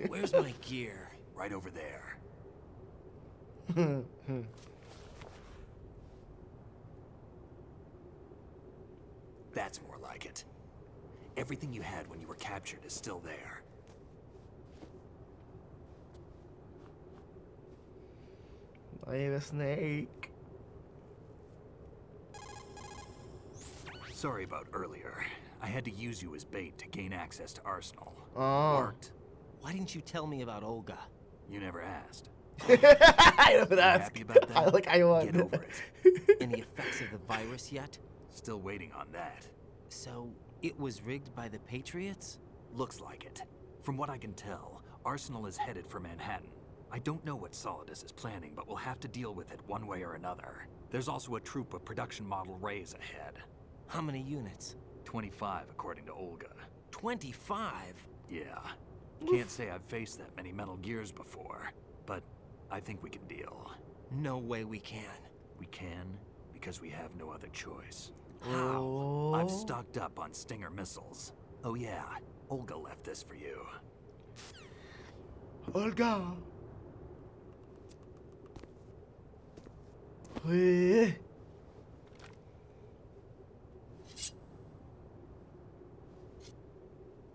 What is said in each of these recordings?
Where's my gear? Right over there. That's more like it. Everything you had when you were captured is still there. طيب سنيك. Sorry about earlier. I had to use you as bait to gain access to Arsenal. Oh. Worked. Why didn't you tell me about Olga? You never asked. I never You asked. happy about that? I like I want. Get over it. Any effects of the virus yet? Still waiting on that. So, it was rigged by the Patriots? Looks like it. From what I can tell, Arsenal is headed for Manhattan. I don't know what Solidus is planning, but we'll have to deal with it one way or another. There's also a troop of production model Rays ahead. How many units? 25, according to Olga. 25? Yeah. Can't say I've faced that many Metal Gears before, but I think we can deal. No way we can. We can, because we have no other choice. How? Oh. I've stocked up on Stinger missiles. Oh yeah, Olga left this for you. Olga. إيه.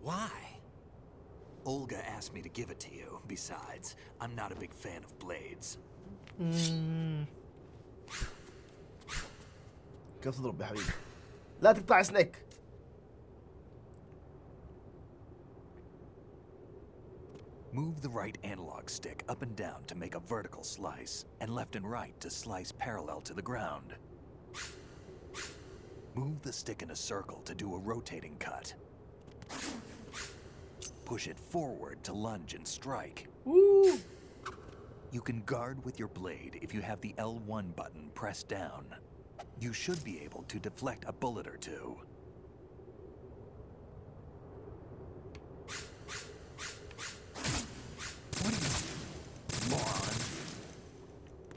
Why? Olga asked me to give it to you. Besides, I'm not a big fan of blades. كيف تضرب يا حبيبي؟ لا تقطع سنيك. Move the right analog stick up and down to make a vertical slice, and left and right to slice parallel to the ground. Move the stick in a circle to do a rotating cut. Push it forward to lunge and strike. Woo. You can guard with your blade if you have the L1 button pressed down. You should be able to deflect a bullet or two. What are you, moron?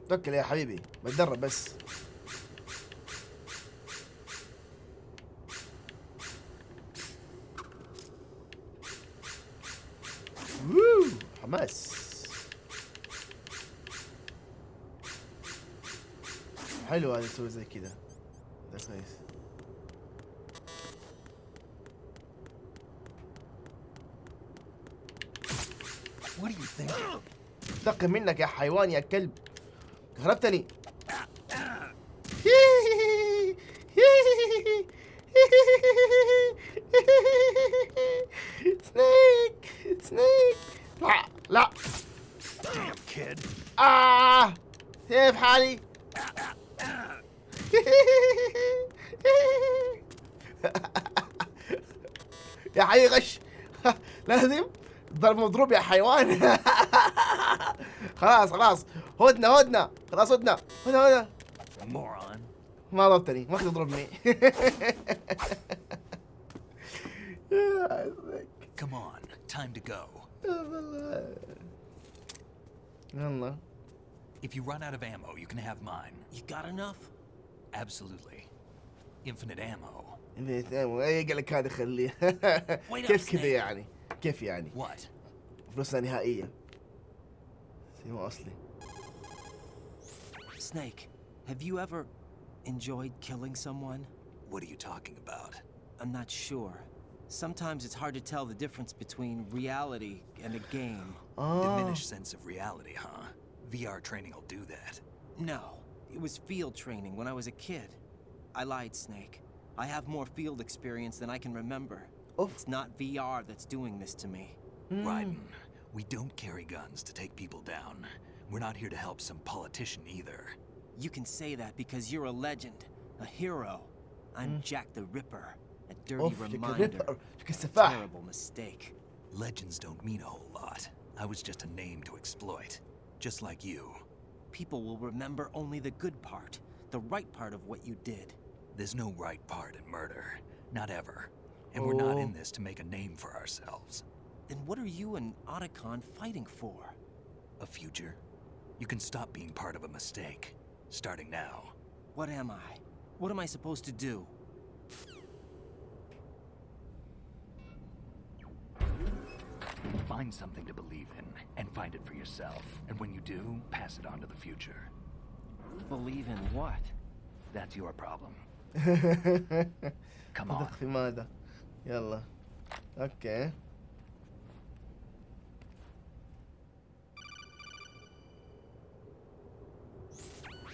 توكل يا حبيبي بتدرب بس. ووو حماس. حلو هذا يسوي زي كذا. ده كويس. What do you think? دق منك يا حيوان يا كلب. كهربتني. سنيك سنيك. لا لا. Damn kid. كيف حالي؟ يا حي غش. لازم ضرب مضروب يا حيوان. خلاص خلاص هدنة هدنة خلاص هدنة هدنة هدنة. Moron. ما ضربتني ما كنت تضربني. Come on, time to go. يلا. If you run out of ammo, you can have mine. You got enough? Absolutely. Infinite ammo. ايه قال لك هذا خليه. كيف كذا يعني؟ كيف يعني؟ What? فلوسنا نهائية. مو أصلي. Snake, have you ever enjoyed killing someone? What are you talking about? I'm not sure. Sometimes it's hard to tell the difference between reality and a game. Diminished sense of reality, huh? VR training will do that. No, it was field training when I was a kid. I lied, Snake. I have more field experience than I can remember. Oof. It's not VR that's doing this to me. Raiden, we don't carry guns to take people down. We're not here to help some politician either. You can say that because you're a legend, a hero. I'm Jack the Ripper, a dirty أوف جاك reminder. الريبر جاك A السفاح. terrible mistake. Legends don't mean a whole lot. I was just a name to exploit. Just like you. People will remember only the good part, the right part of what you did. There's no right part in murder. Not ever. And we're not Oh. in this to make a name for ourselves. Then what are you and Otacon fighting for? A future? You can stop being part of a mistake. Starting now. What am I? What am I supposed to do? Find something to believe in, and find it for yourself. And when you do, pass it on to the future. Believe in what? That's your problem. Come تثق on. في ماذا؟ يلا. اوكي.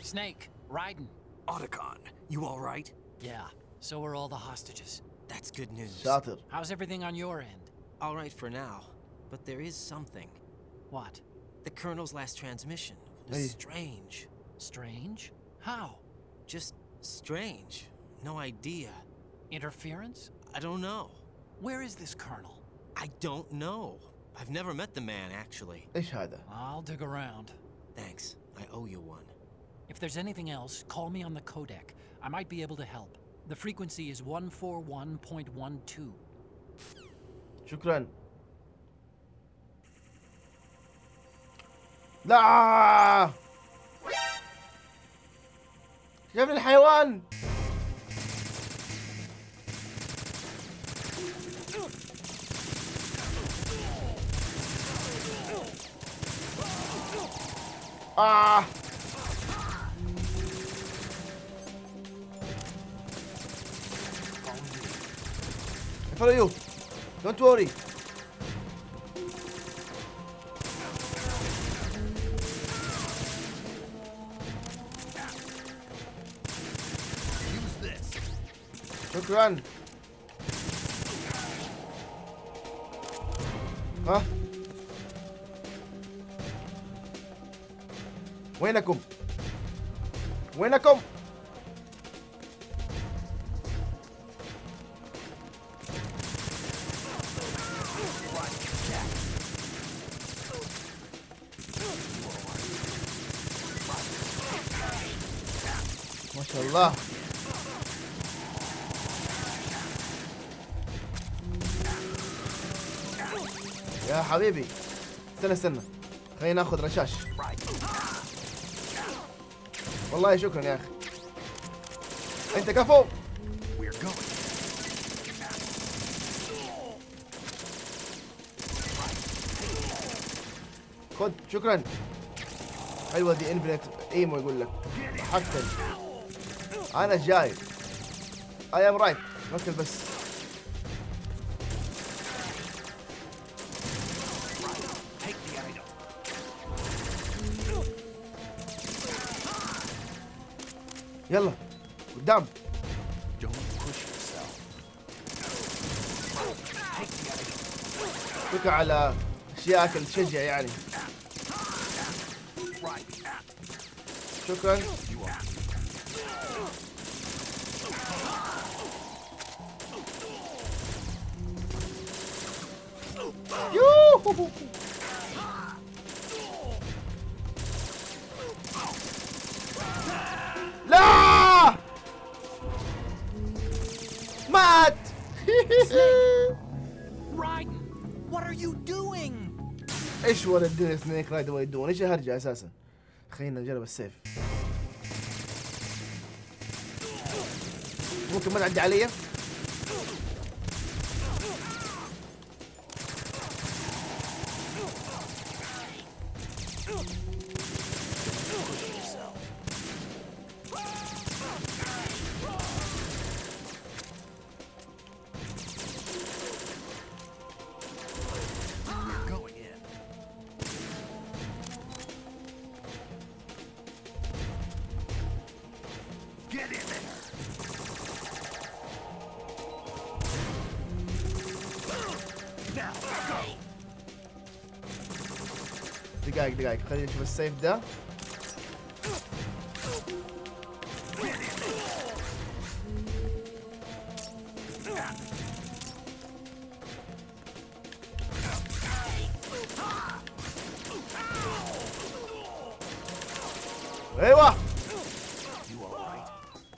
Snake, Raiden. Otacon, you all right? Yeah, so are all the hostages. That's good news. شاطر. How's everything on your end? All right for now, but there is something. What? The Colonel's last transmission was Hey. strange. Strange? How? Just strange. No idea. Interference? I don't know. Where is this colonel? I don't know. I've never met the man, actually. ايش هذا؟ I'll dig around. Thanks. I owe you one. If there's anything else, call me on the codec. I might be able to help. The frequency is 141.12. شكرا. لا شايف الحيوان. Follow you. Don't worry. Use this. شكرا. ها؟ وينكم؟ وينكم؟ ما شاء الله. يا حبيبي استنى خلينا ناخذ رشاش. والله شكرا يا اخي. انت كفو. We're going. خذ شكرا. حلوه دي انفينيت ايمو يقول لك حتى انا جاي. اي ام رايت. ركز بس. Take the item. يلا قدام. Don't push yourself. Take the item. فكر على اشياء اللي تشجع يعني. Right. شكرا. You are. يوهو. لا مات. Raiden! What are you doing? ايش ولا الدنيا سنيك رايد يدون ايش الهرجه اساسا. خلينا نجرب السيف. ممكن ما تعدي علي. We're going in. Get in there. Now go. دقائق خلينا نشوف السيف ده. ايوه. You all right?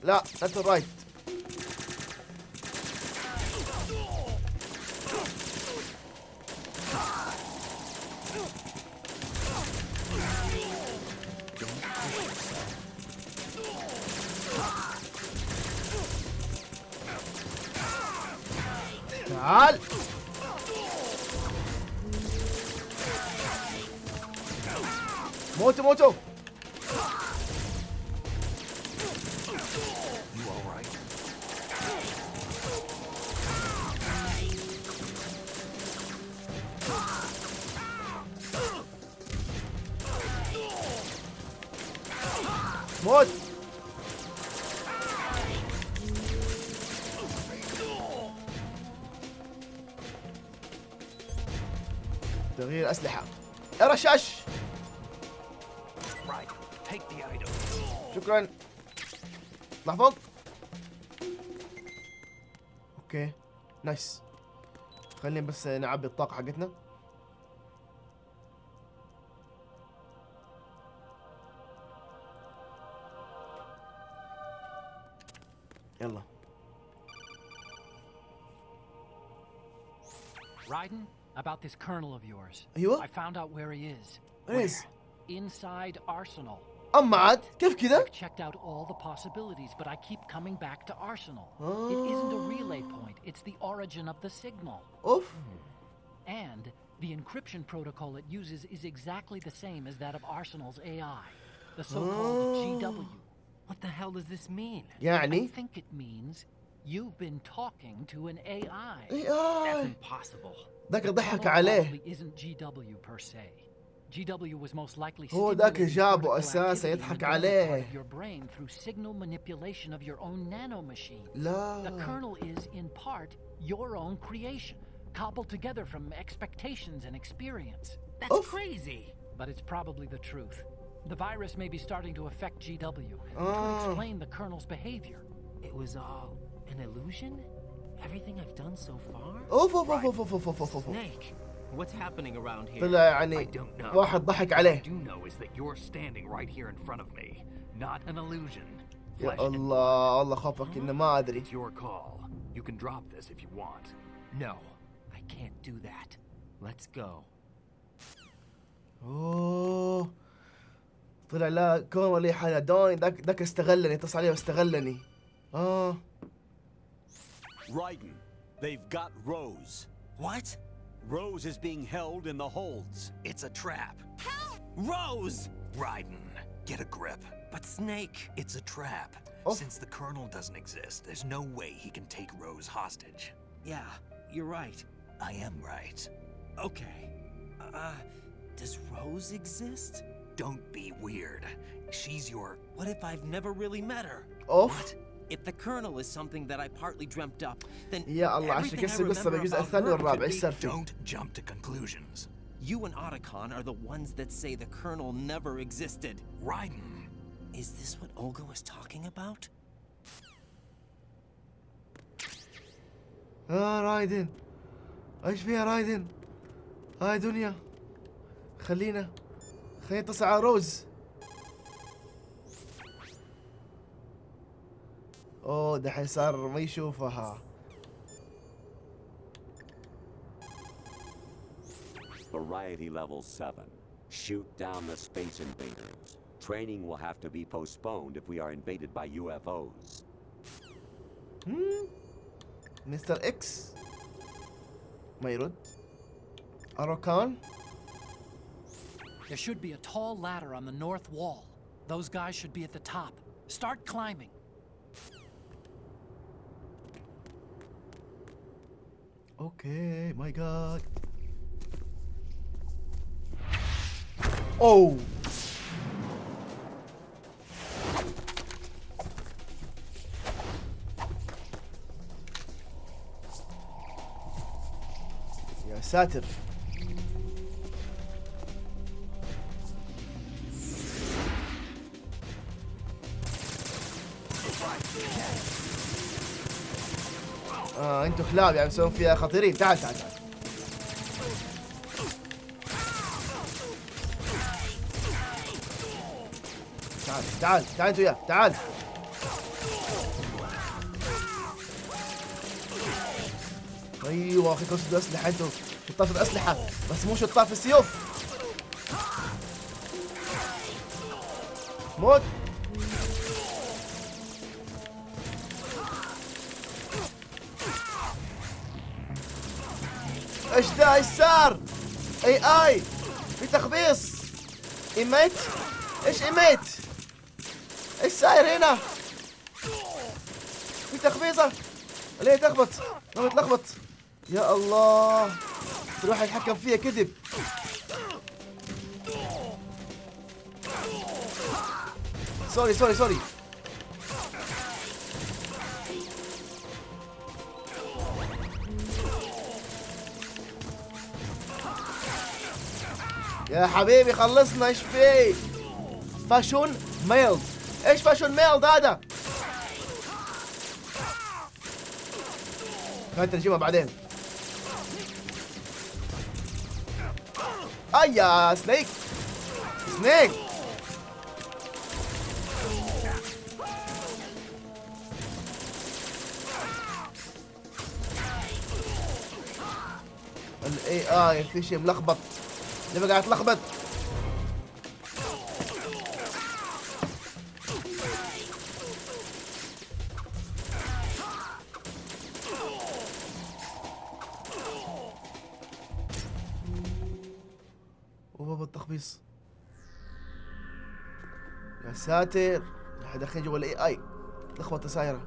لا لا رايت. Don't push yourself. تعال. موتوا موتوا. You all right? موت. تغيير أسلحة. يا رشاش. Right. Take the item. شكرا. اطلع فوق. اوكي نايس. خلينا بس نعبي الطاقة حقتنا. يلا. Raiden, about this colonel of yours. أيوة. I found out where he is. Where is? Inside Arsenal. أما عاد كيف كذا؟ I've checked out all the possibilities, but I keep coming back to Arsenal. It isn't a relay point, it's the origin of the signal. أوف. And the encryption protocol it uses is exactly the same as that of Arsenal's AI, the so-called GW. What the hell does this mean? I يعني think it means you've been talking to an AI. That's impossible. ذاك The ضحك tunnel عليه. probably isn't GW per se. GW was most likely هو ذاك stimulating جابه cortical أساسا activity in يضحك the development عليه. part of your brain through signal manipulation of your own nanomachine. لا. The kernel is, in part, your own creation, cobbled together from expectations and experience. That's Oof. crazy. But it's probably the truth. The virus may be starting to affect GW. It could explain the kernel's behavior. It was all an illusion? Everything I've done so far? أوف أوف أوف أوف أوف أوف أوف. Snake, what's happening around here? طلع I يعني don't know. واحد ضحك What I عليه. do know is that you're standing right here in front of me. Not an illusion. يا Flesh and الله الله خافك إنه ما أدري. It's your call. You can drop this if you want. No, I can't do that. Let's go. أوه. طلع لا كون لي حالة دوني ذاك استغلني اتصل عليه واستغلني. Raiden, they've got Rose. What? Rose is being held in the holds. It's a trap. Rose! Raiden, get a grip. But Snake... It's a trap. Oh. Since the Colonel doesn't exist, there's no way he can take Rose hostage. Yeah, you're right. I am right. Okay. Does Rose exist? Don't be weird. She's your... What if I've never really met her? أوف. If the Colonel is something that I partly dreamt up, then يا الله عشان everything I قصة قصة remember بالجزء about الثاني her والرابع could ايش be... صار فيه؟ Don't jump to conclusions. You and Otacon are the ones that say the Colonel never existed. Raiden. Is this what Olga was talking about? رايدن ايش فيها رايدن؟ هاي دنيا. خلينا نتصل على روز. اوه دحين صار ما يشوفها. Variety level 7. Shoot down the space invaders. Training will have to be postponed if we are invaded by UFOs. مستر اكس ما يرد. أروكان. There should be a tall ladder on the north wall. Those guys should be at the top. Start climbing. اوكي ماي جاد. اوه يا ساتر. انتوا كلاب يعني تسوون فيها خطيرين. تعال تعال تعال. تعال تعال تعال انتوا وياه تعال. ايوه اخي قصدوا اسلحه انتوا. شطاف الاسلحه بس مو شطاف السيوف. موت. ايش ده ايش صار؟ اي في تخبيص. ايميت؟ ايش ايميت؟ ايش صاير هنا؟ في تخبيصة. ليه تخبط؟ ما بتلخبط. يا الله، الواحد يتحكم فيها كذب. سوري سوري سوري. يا حبيبي خلصنا. ايش في؟ فاشون ميلد. ايش فاشون ميلد هذا؟ هاي ترجمة بعدين. اي يا سنيك. سنيك الاي اي في شيء ملخبط. ليه قاعد تلخبط؟ وبابا التخبيص. يا ساتر، احنا داخلين جوا الاي اي. لخبطه سايره.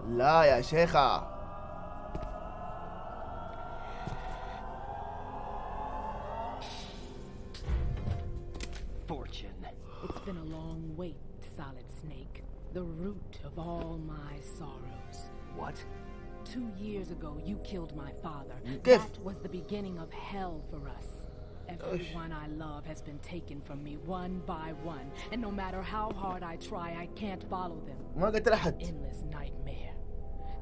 لا يا شيخه. Fortune. It's been a long wait, Solid Snake. The root of all my sorrows. What? 2 years ago, you killed my father. كيف؟ That was the beginning of hell for us. Everyone I love has been taken from me one by one, and no matter how hard I try, I can't follow them. ما قلت لأحد. Endless nightmare.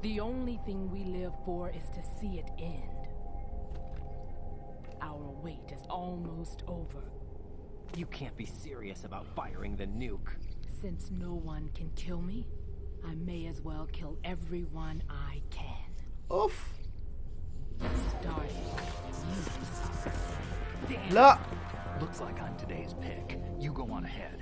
The only thing we live for is to see it end. Our wait is almost over. You can't be serious about firing the nuke. Since no one can kill me, I may as well kill everyone I can. اوف. Starting with you. Damn. لا. Looks like I'm today's pick. You go on ahead.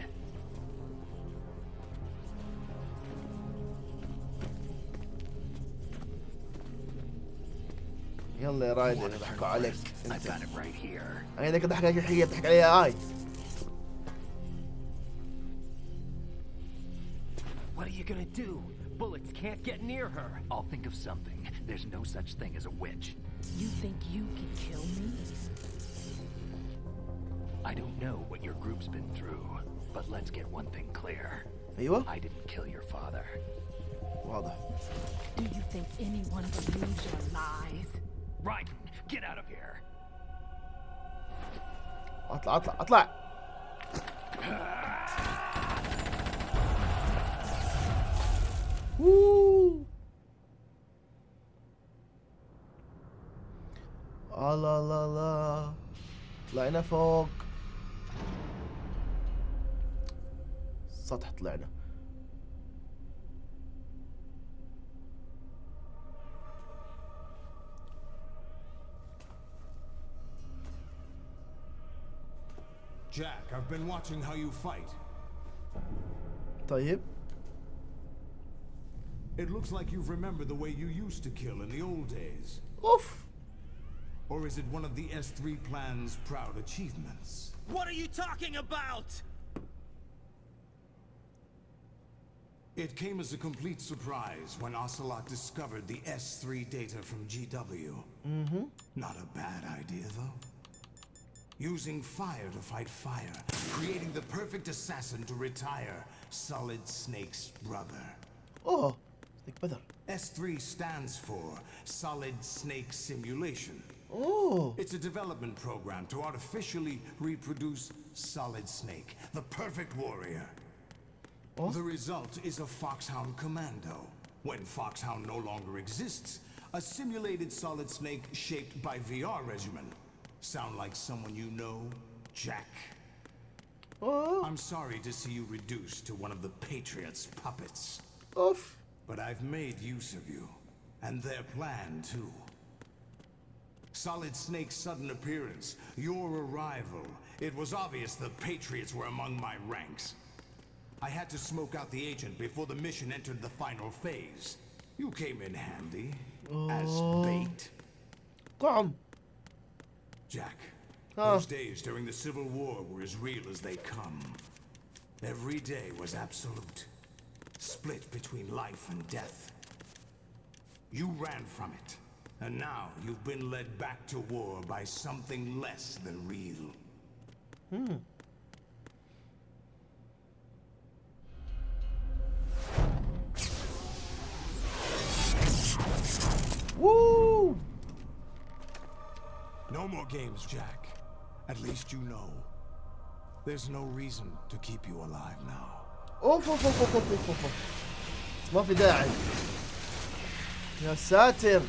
يلا يا رايدر يضحكوا عليك. I've got it right here. انا ذاك ضحك عليك الحقيقة تضحك عليها اي. What are you gonna do? Bullets can't get near her. I'll think of something. There's no such thing as a witch. You think you can kill me? I don't know what your group's been through, but let's get one thing clear. ايوه I didn't kill your father. واضح. Do you think anyone believes your lies? Raiden, get out of here. اطلع اطلع اطلع. ووو. الله الله الله. طلعنا فوق سطح. طلعنا. Jack, I've been watching how you fight. طيب. It looks like you've remembered the way you used to kill in the old days. اوف. Or is it one of the S3 plan's proud achievements? What are you talking about? It came as a complete surprise when Ocelot discovered the S3 data from GW. Not a bad idea, though. Using fire to fight fire, creating the perfect assassin to retire Solid Snake's brother. اوه. سنيك بدر. S3 stands for Solid Snake Simulation. اوه. It's a development program to artificially reproduce Solid Snake, the perfect warrior. Oh? The result is a Foxhound Commando. When Foxhound no longer exists, a simulated Solid Snake shaped by VR regimen. Sound like someone you know, Jack? اوه. I'm sorry to see you reduced to one of the Patriots' puppets. اوف. But I've made use of you, and their plan too. Solid Snake's sudden appearance, your arrival, it was obvious the Patriots were among my ranks. I had to smoke out the agent before the mission entered the final phase. You came in handy, as bait. طعم. Jack, Those days during the Civil War were as real as they come. Every day was absolute, split between life and death. You ran from it, and now you've been led back to war by something less than real. Woo! No more games, Jack. At least you know. There's no reason to keep you alive now. اوف اوف اوف اوف اوف اوف اوف. ما في داعي. يا ساتر.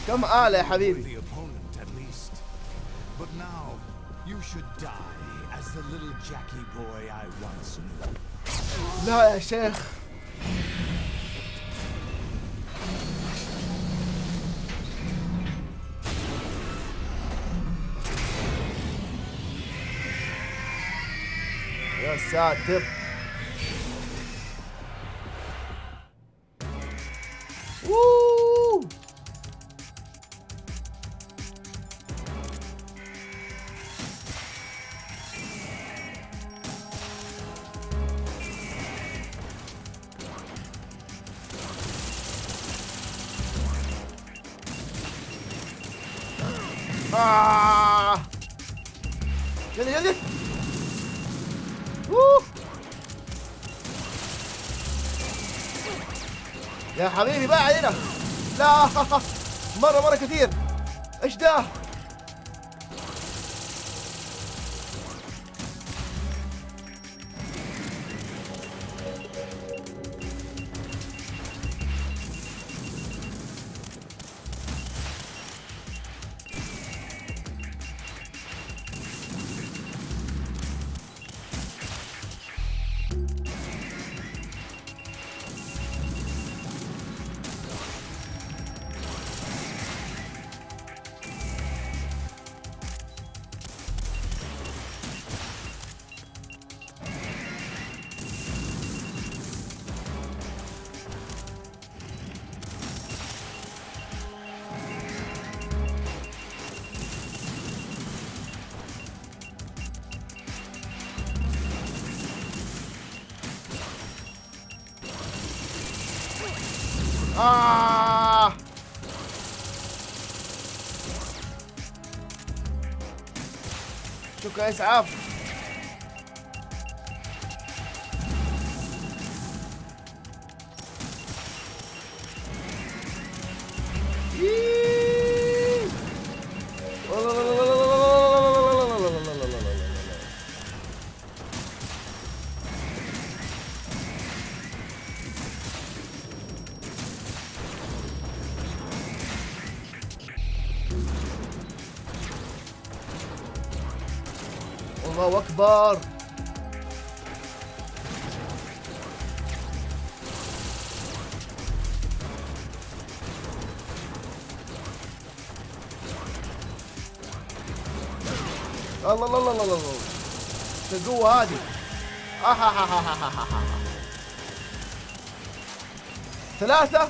كم آلة يا حبيبي. The opponent at least. But now you should die as the little Jackie boy I once knew. لا يا شيخ. يا ساتر. ووو. جلدي جلدي. يا حبيبي بقى علينا. لا مرة كثير. ايش ده؟ شكرا اسعاف. الله أكبر. الله الله الله الله الله. شو القوة هذه؟ ثلاثة.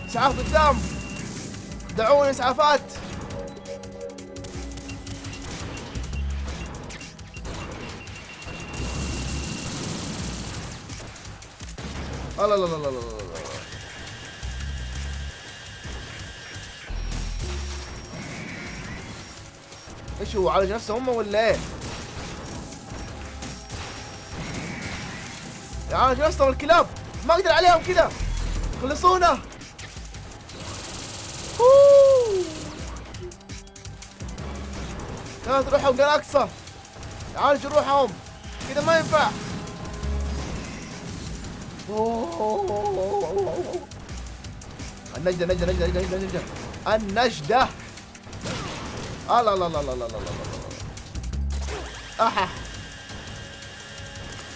اسعاف قدام. دعوني اسعافات. لا لا لا لا لا. ايش هو عالج نفسه هم ولا ايه؟ يعالج نفسهم الكلاب. ما اقدر عليهم كذا. خلصونا. كانت روحهم جلاكسا. يعالجوا روحهم كذا ما ينفع. النجدة نجدة نجدة نجدة نجدة نجدة. النجدة. لا لا لا لا لا لا لا لا.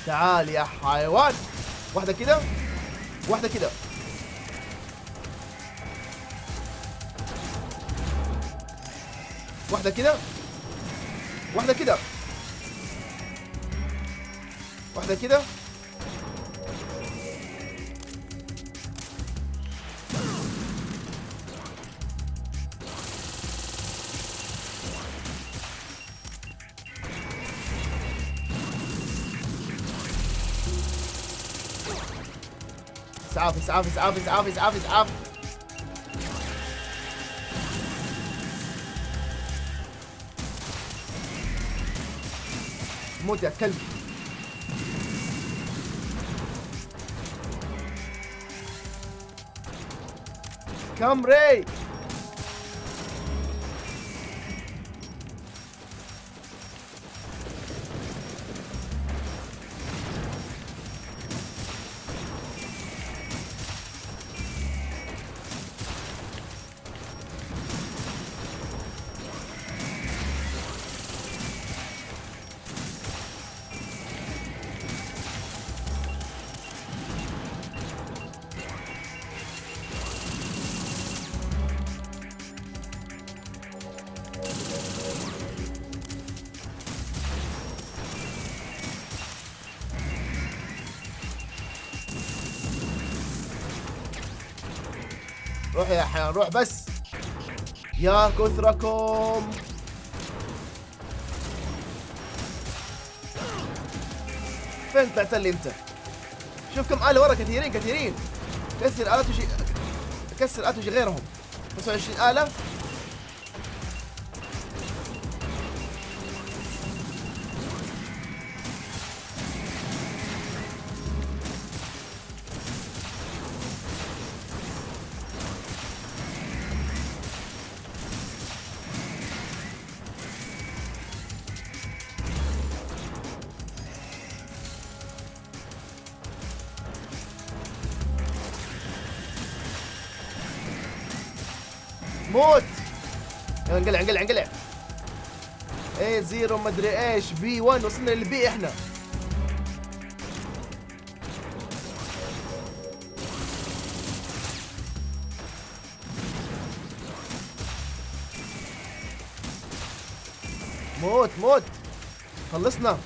تعال يا حيوان. واحدة كده، واحدة كده. واحدة كده، واحدة كده، واحدة كده. اسعاف اسعاف اسعاف اسعاف اسعاف اسعاف. موت يا كلب. كم ري. روح يا حيوان روح بس. يا كثركم. فين طلعت لي انت؟ شوف كم آلة ورا، كثيرين كثيرين. كسر آلات وشي، كسر آلات وشي غيرهم. 25 آلة. موت. يلا انقلع انقلع انقلع. ايه زيرو مدري ايش بي 1. وصلنا للبي احنا. موت موت. خلصنا.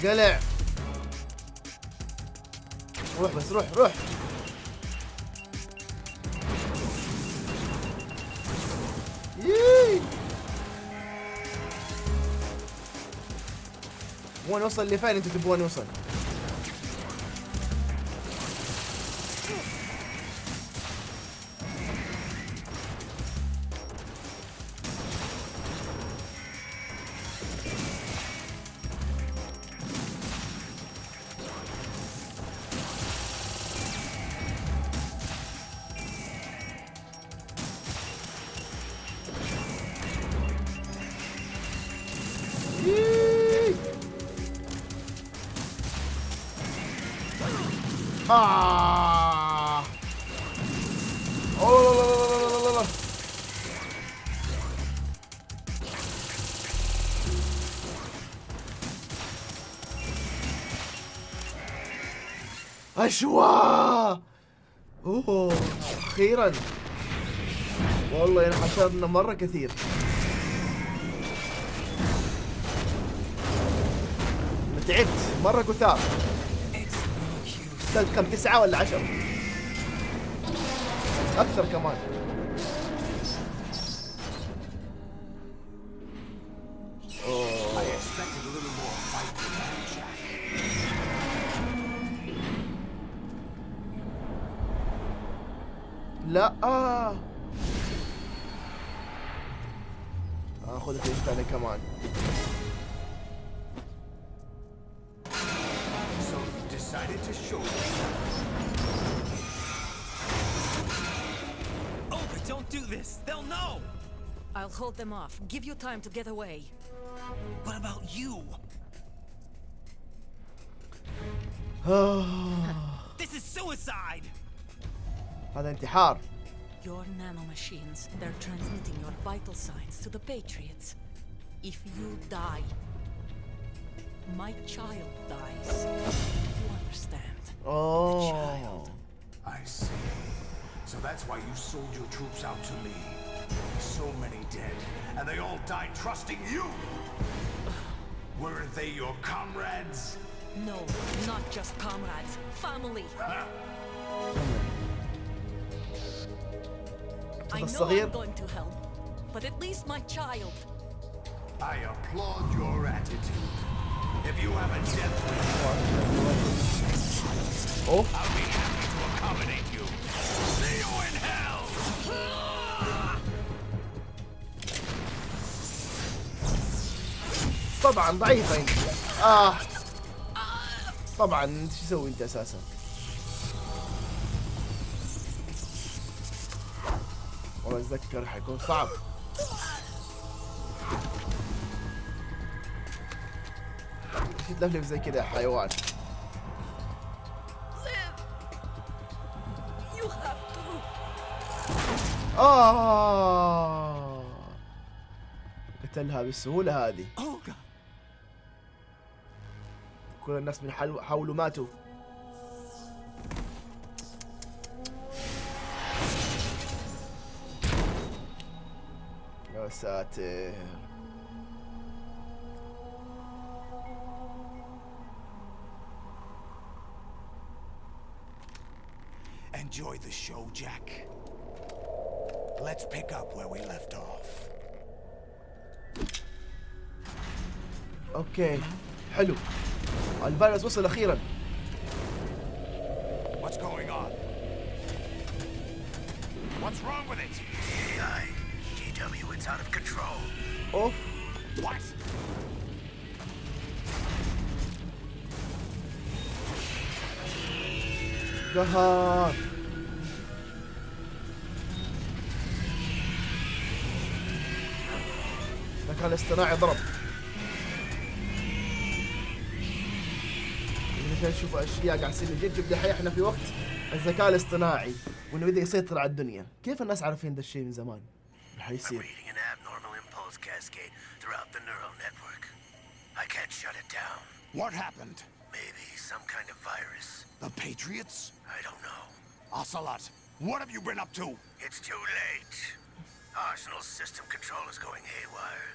قلع. روح بس روح روح. يييي. وين وصل؟ لفين انتوا تبغون نوصل؟ الله. أشوا. أوه أخيرا. والله انحشرنا مرة كثير. تعبت مرة كثار. كم 9 ولا 10 أكثر كمان. لا اخذ الجيش الثاني كمان. Don't do this. They'll know. I'll hold them off. Give you time to get away. What about you? suicide! هذا انتحار. Your nanomachines, they're transmitting your vital signs to the Patriots. If you die, my child dies. You understand? Oh. I see. So that's why you sold your troops out to me. So many dead, and they all died trusting you! Weren't they your comrades? No, not just comrades. Family. I know الصغير. I'm going to hell, but at least my child. I applaud your attitude. If you have a death wish, اوف. I'll be happy to accommodate you. See you in hell! طبعا ضعيفة انت. طبعا انت شو تسوي انت اساسا؟ والله اتذكر حيكون صعب. ايش تلفلف زي كذا يا حيوان؟ You have to. قتلها بالسهولة هذه. كل الناس من حوله ماتوا. يا ساتر. Enjoy the show, Jack. Let's pick up where we left off. اوكي حلو. الفيروس وصل اخيرا. What's going on? What's wrong with it? GW, it's out of control. اوف. What? قهر. الذكاء الاصطناعي ضرب. نشوف اشياء قاعد تصير جد جد دحين احنا في وقت الذكاء الاصطناعي وانه بدا يسيطر على الدنيا. كيف الناس عارفين ذا الشيء من زمان؟ حيصير. What happened? Maybe some kind of virus. The Patriots? I don't know. Ocelot, what have you been up to? It's too late. Arsenal's system control is going haywire.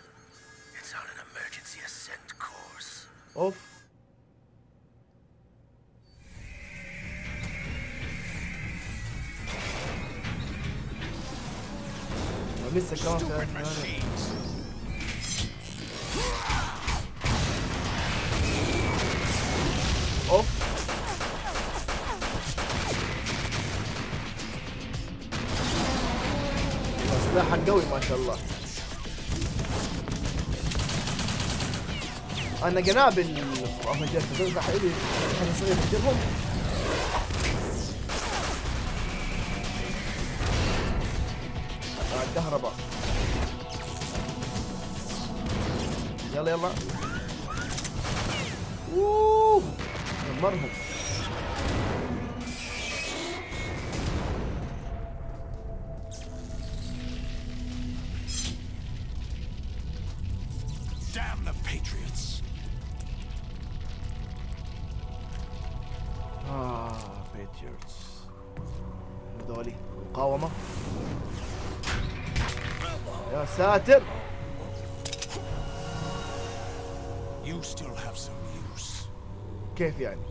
It's on an emergency ascent course. اوف. لسه كمان Stupid machines. اوف. سلاحك قوي ما شاء الله. انا قنابل افجرت تنصح الي احنا نصير نفجرهم. الكهرباء. يلا يلا. اوه دمرهم. Damn the Patriots. بيتريوتس. هذولي مقاومة. يا ساتر. You still have some use. كيف يعني؟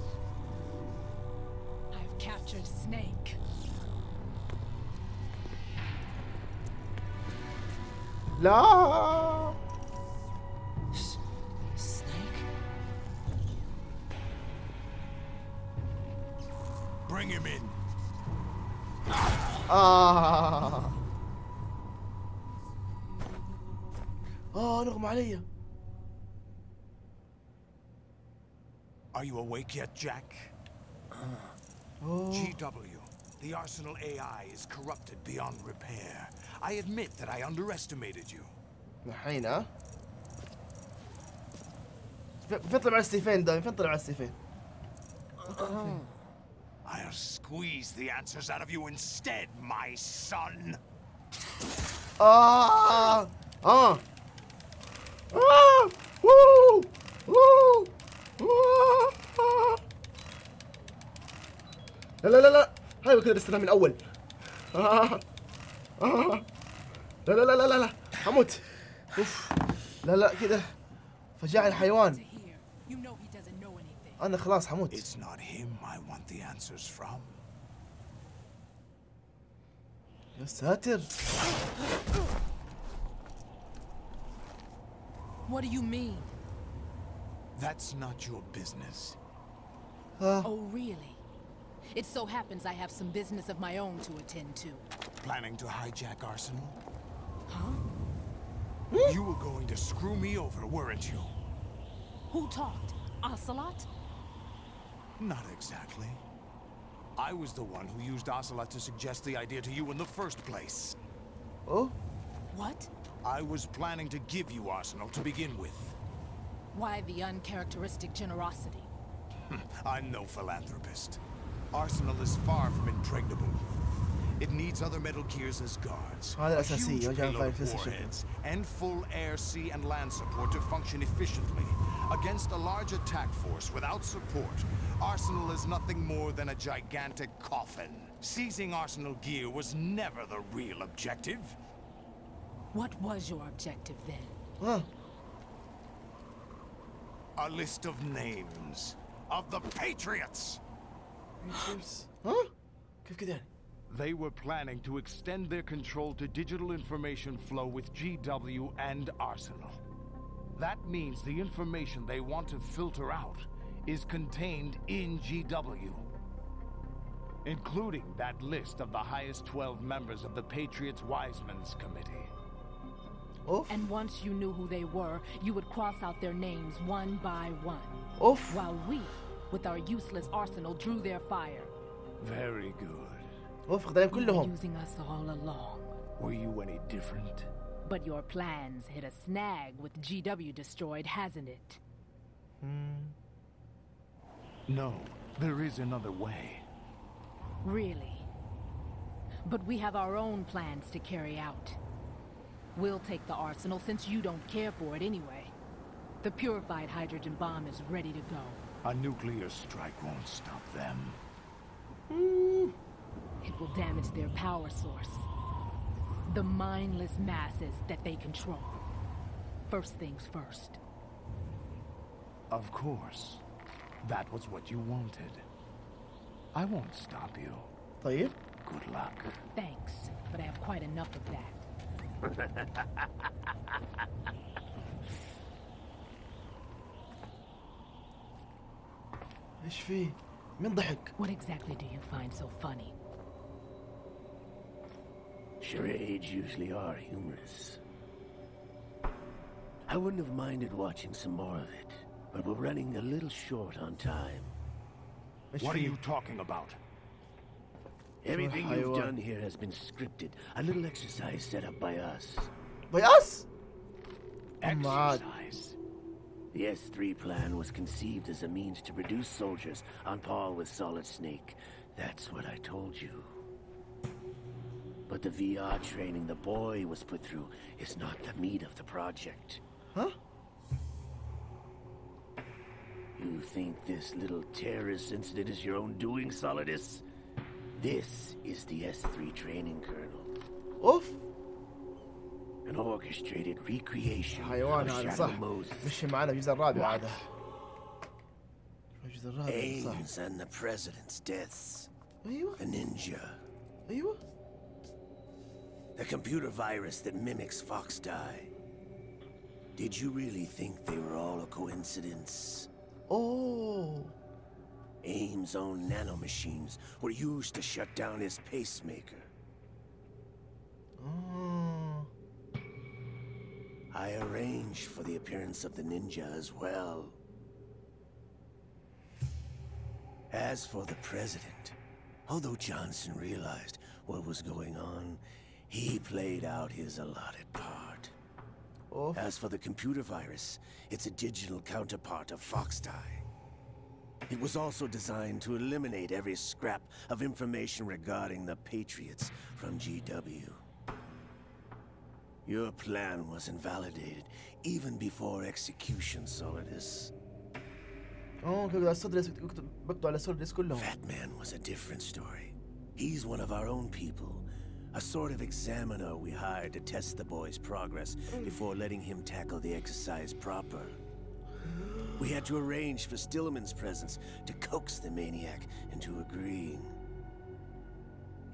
I've captured Snake. لا. Snake? Bring him in. نغمى علي. Are you awake yet, Jack? GW, the Arsenal AI is corrupted beyond repair. I admit that I underestimated you. الحين ها؟ فين طلع السيفين دايم؟ فين طلع السيفين؟ I'll squeeze the answers out of you instead, my son. آه آه آه ووو ووو آه. لا لا لا لا هاي كده الاستلام من الأول آه. آه. لا لا لا لا لا حموت اوف لا لا كده فجاع الحيوان You know he doesn't know anything. انا خلاص حموت It's not him I want the answers from. يا ساتر What do you mean? That's not your business. Oh, really? It so happens I have some business of my own to attend to. Planning to hijack Arsenal? Huh? You were going to screw me over, weren't you? Who talked? Ocelot? Not exactly. I was the one who used Ocelot to suggest the idea to you in the first place. اوه What? I was planning to give you Arsenal to begin with. Why the uncharacteristic generosity? I'm no philanthropist. Arsenal is far from impregnable. It needs other Metal Gears as guards, هذا a الأساسي huge وجهة payload of فاير warheads, and full air, sea, and land support to function efficiently. Against a large attack force without support, Arsenal is nothing more than a gigantic coffin. Seizing Arsenal gear was never the real objective. What was your objective then? ها A list of names of the Patriots. ها كيف كده يعني They were planning to extend their control to digital information flow with GW and Arsenal. That means the information they want to filter out is contained in GW, including that list of the highest 12 members of the Patriots Wiseman's Committee. اوف And once you knew who they were, you would cross out their names one by one. اوف While we, with our useless arsenal, drew their fire. Very good. اوف خدايم You were كلهم using us all along. Were you any different? But your plans hit a snag with GW destroyed, hasn't it? No, there is another way. Really? But we have our own plans to carry out. We'll take the arsenal since you don't care for it anyway. The purified hydrogen bomb is ready to go. A nuclear strike won't stop them. It will damage their power source. The mindless masses that they control. First things first. Of course. That was what you wanted. I won't stop you. طيب Good luck. Thanks, but I have quite enough of that. ايش فيه مين ضحك What exactly do you find so funny? Charades usually are humorous. I wouldn't have minded watching some more of it, but we're running a little short on time. ايش What are فيه you talking about? Everything حيوان. you've done here has been scripted. A little exercise set up by us. باي اس Exercise. The S3 plan was conceived as a means to produce soldiers on par with Solid Snake. That's what I told you. But the VR training the boy was put through is not the meat of the project. Huh? You think this little terrorist incident is your own doing, Solidus? This is the S3 training kernel. اوف An orchestrated recreation حيوان of هذا Shadow صح Moses. مشي معنا الجزء الرابع هذا الجزء الرابع صح Ames and the president's deaths. ايوه The ninja. ايوه The computer virus that mimics Foxdie. Did you really think they were all a coincidence? اوه Ames' own nanomachines were used to shut down his pacemaker. I arranged for the appearance of the ninja as well. As for the president, although Johnson realized what was going on, he played out his allotted part. اوف As for the computer virus, it's a digital counterpart of Foxdie. It was also designed to eliminate every scrap of information regarding the Patriots from GW. Your plan was invalidated even before execution, Solidus. كده السولدرز بكتوا على السولدرز كلهم. That man was a different story. He's one of our own people. A sort of examiner we hired to test the boy's progress before letting him tackle the exercise proper. We had to arrange for Stillman's presence to coax the maniac into agreeing.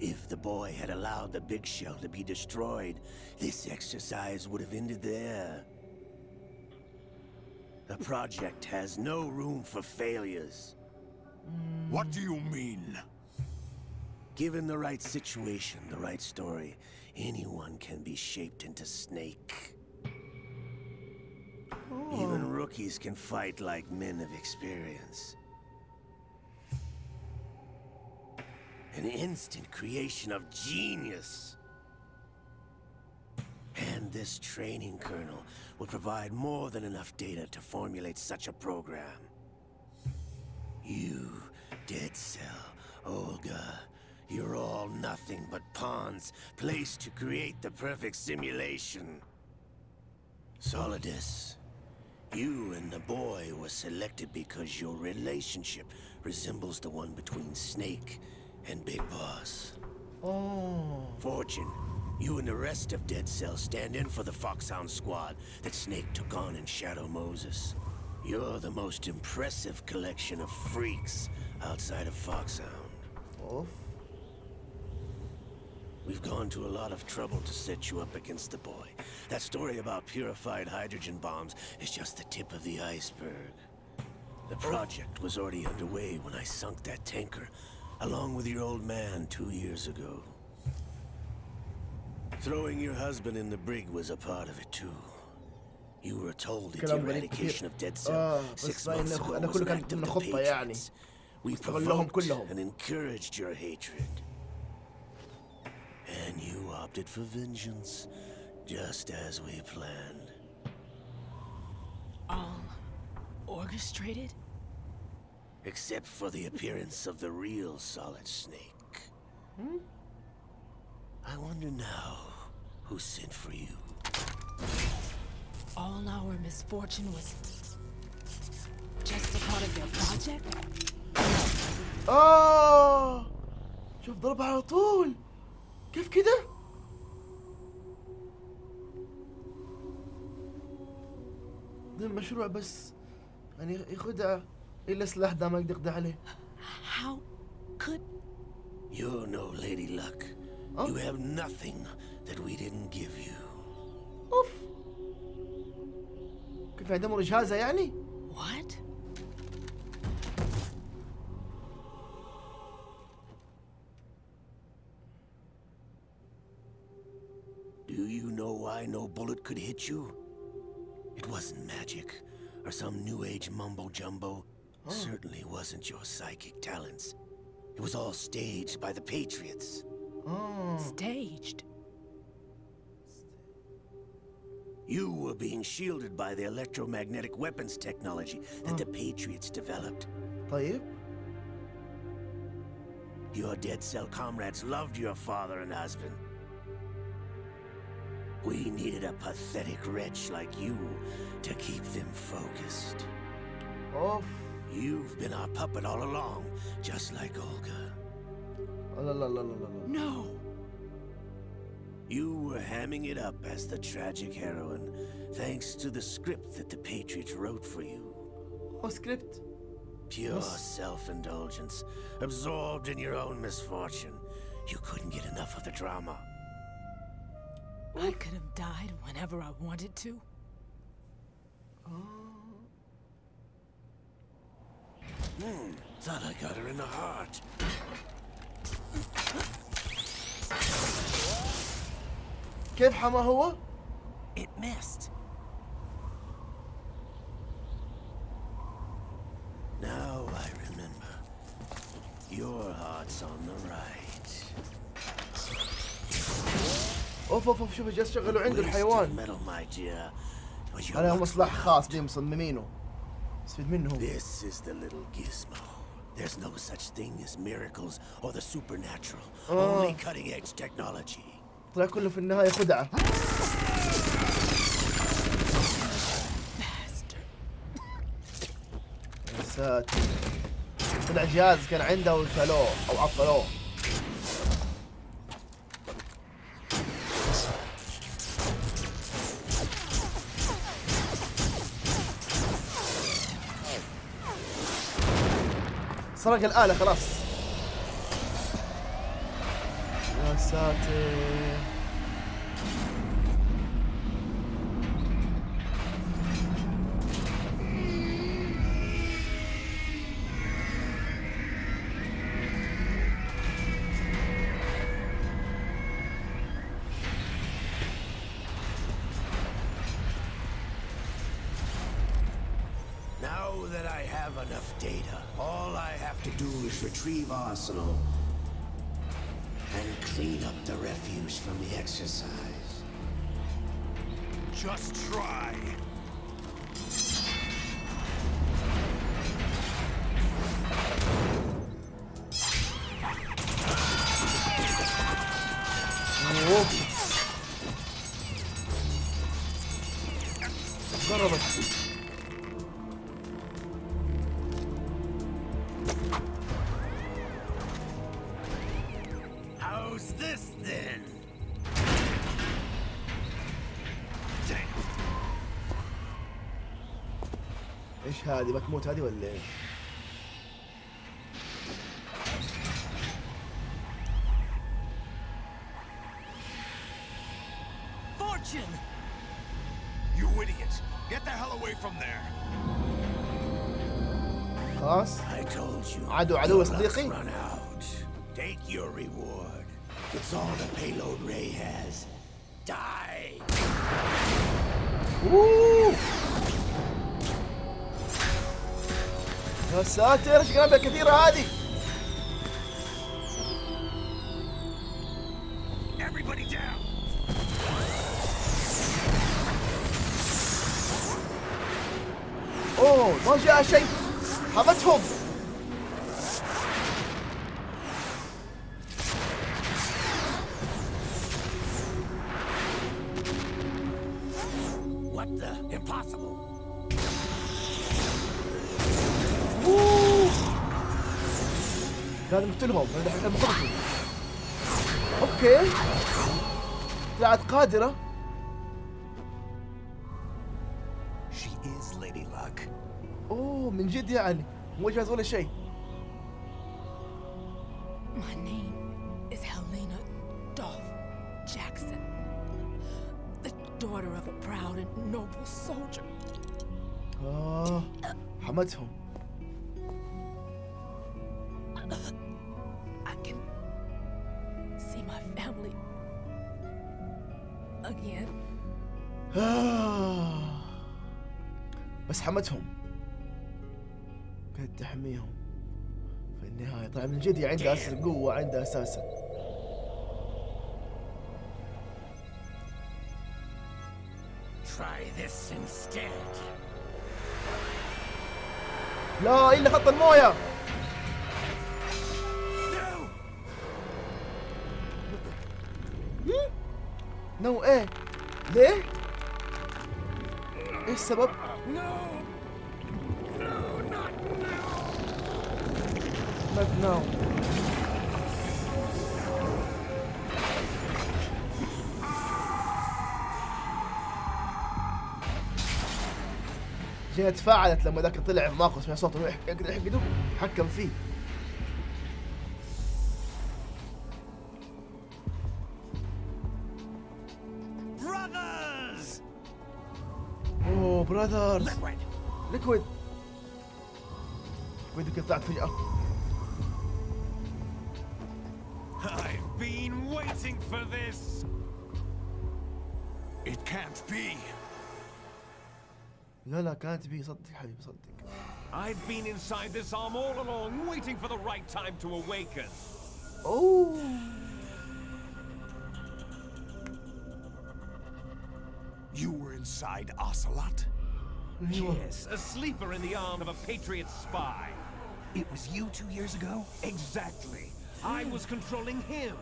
If the boy had allowed the big shell to be destroyed, this exercise would have ended there. The project has no room for failures. What do you mean? Given the right situation, the right story, anyone can be shaped into Snake. Even rookies can fight like men of experience. An instant creation of genius. And this training kernel will provide more than enough data to formulate such a program. You, Dead Cell, Olga, you're all nothing but pawns placed to create the perfect simulation. Solidus, you and the boy were selected because your relationship resembles the one between Snake and Big Boss. Fortune, you and the rest of Dead Cell stand in for the Foxhound squad that Snake took on in Shadow Moses. You're the most impressive collection of freaks outside of Foxhound. We've gone to a lot of trouble to set you up against the boy. That story about purified hydrogen bombs is just the tip of the iceberg. The project was already underway when I sunk that tanker, along with your old man 2 years ago. Throwing your husband in the brig was a part of it too. You were told that the eradication of Dead Cell 6 months ago was an act of the Patriots. We provoked and encouraged your hatred. And you opted for vengeance, just as we planned. All orchestrated? Except for the appearance of the real Solid Snake. I wonder now who sent for you. All our misfortune was just a part of their project? شوف ضربها على طول. كيف كده؟ ده المشروع بس يعني ياخدها إلا سلاح ده ما يقدر يقضي عليه. How could... You're no Lady Luck. You have nothing that we didn't give you. أوف. كيف يعدموا جهازها يعني؟ What? Do you know why no bullet could hit you? It wasn't magic, or some new age mumbo-jumbo. Certainly wasn't your psychic talents. It was all staged by the Patriots. Staged? You were being shielded by the electromagnetic weapons technology that the Patriots developed. طيب. Your Dead Cell comrades loved your father and husband. We needed a pathetic wretch like you to keep them focused. Oof. You've been our puppet all along, just like Olga. لا لا لا لا لا. No. You were hamming it up as the tragic heroine, thanks to the script that the Patriots wrote for you. script. Pure self-indulgence, absorbed in your own misfortune. You couldn't get enough of the drama. I could have died whenever I wanted to. Thought I got her in the heart. كيف حما هو؟ It missed. Now I remember. Your heart's on the right. اوف اوف اوف شوف جالس شغلوا عنده الحيوان. Metal, my dear. هذا هو مصلح خاص بيه مصممينه. استفيد منهم. This is the little gizmo. There's no such thing as miracles or the supernatural. Only cutting-edge technology. طلع كله في النهاية خدعة. يا ساتر. طلع جهاز كان عنده وشالوه أو عطلوه. سرق الآلة خلاص. يا ساتر. Now that I have enough data, all I have to do is retrieve Arsenal and clean up the refuse from the exercise. Just try. ضربت. How's this then? ايش هذه بتموت هذه ولا ايه؟ Fortune! You idiot! Get the hell away from there! خلاص. I told you. عدو يا your صديقي. luck's run out. Take your reward. It's all the payload Ray has. Die! اوه. يا ساتر ايش قنابل كثيرة هذه؟ Everybody down! اوه ما جاء شيء. حمتهم. What the? Impossible! لازم نقتلهم احنا بنقتلهم. اوكي طلعت قادرة. She is Lady Luck. اوه من جد يعني مو جاهز ولا شيء. My name is Helena Dolph Jackson, the daughter of a proud and noble soldier. حمتهم. I can see my family again. بس حمتهم كانت تحميهم في النهاية. طيب من جد عندها أسر قوة عندها أساسا. Try this instead. لا إلا خط الموية. نو ايه ليه؟ ايش السبب؟ not now. جينا تفاعلت لما ذاك طلع ماكو سمع صوته يحقدوا حكم فيه. اوه براذرز. ليكويد. ليكويد كيف طلعت فجأة. I've been waiting for this. It can't be. لا كانت بي. صدق حبيبي صدق. I've been inside this arm all along, waiting for the right time to awaken. اوه You were inside Ocelot? Yes, a sleeper in the arm of a Patriot spy. It was you 2 years ago? Exactly. I was controlling him.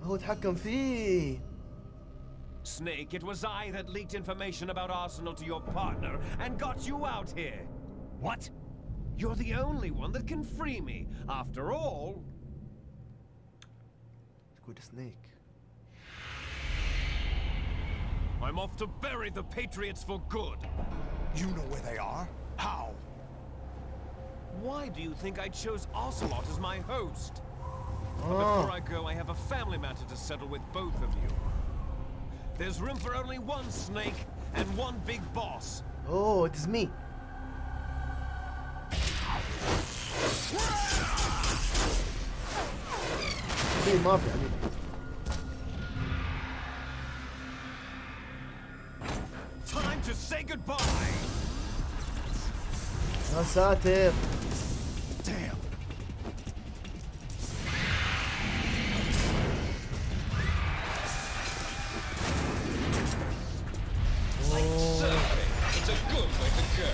هو اتحكم فيه. Snake, it was I that leaked information about Arsenal to your partner and got you out here. What? You're the only one that can free me. After all, Good Snake. I'm off to bury the Patriots for good. You know where they are? How? Why do you think I chose Ocelot as my host? But before I go, I have a family matter to settle with both of you. There's room for only one Snake and one big boss. Oh, it is me. ما في حبيبي. Time to say goodbye. يا ساتر. Damn. It's a good way to go.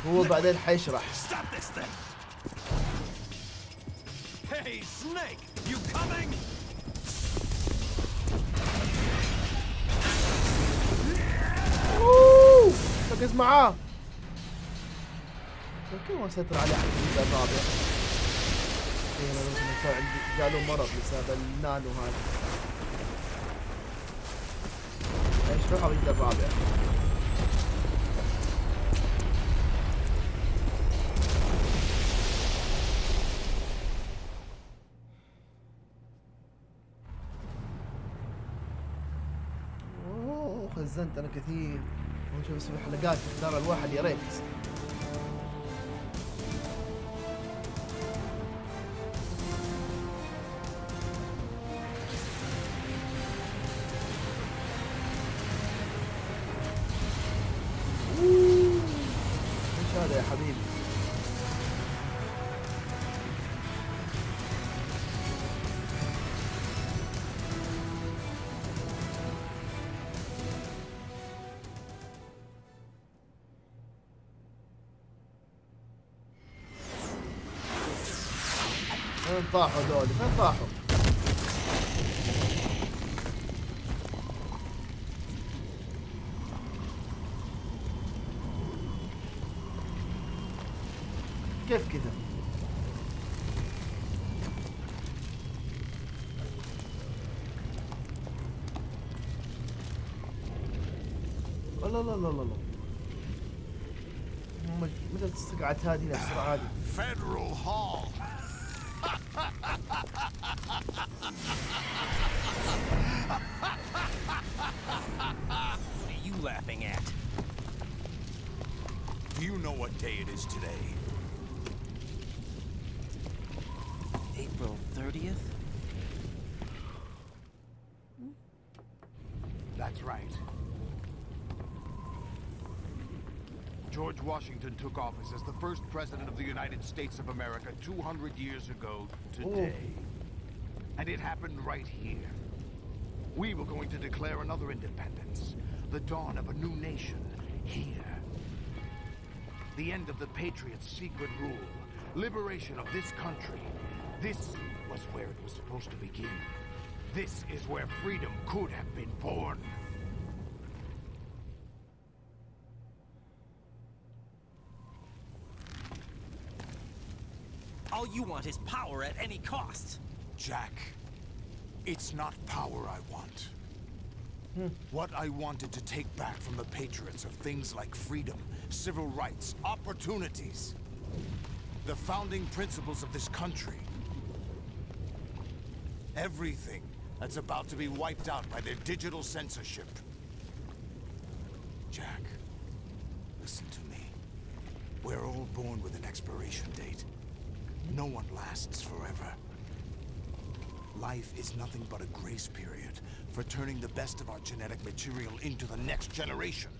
هو بعدين حيشرح. Stop this thing. Hey, Snake, you coming? ركز معاه. كيف ما ستر عليه حق الجزء الرابع؟ قالوا مرض بسبب النانو هذا. يشرحها بالجزء الرابع. خزنت انا كثير ونشوف اسم الحلقات تختار الواحد يا ريت. ايش هذا يا حبيبي؟ فين طاحوا دول؟ فين طاحوا؟ كيف كذا؟ لا لا لا لا لا متى استقعدت هذه السرعة هذه؟ Federal Hall. What are you laughing at? Do you know what day it is today? April 30th? That's right. George Washington took office as the first president of the United States of America 200 years ago today. And it happened right here. We were going to declare another independence, the dawn of a new nation, here. The end of the Patriots' secret rule, liberation of this country. This was where it was supposed to begin. This is where freedom could have been born. All you want is power at any cost. Jack, it's not power I want. What I wanted to take back from the Patriots are things like freedom, civil rights, opportunities. The founding principles of this country. Everything that's about to be wiped out by their digital censorship. Jack, listen to me. We're all born with an expiration date. No one lasts forever. Life is nothing but a grace period for turning the best of our genetic material into the next generation.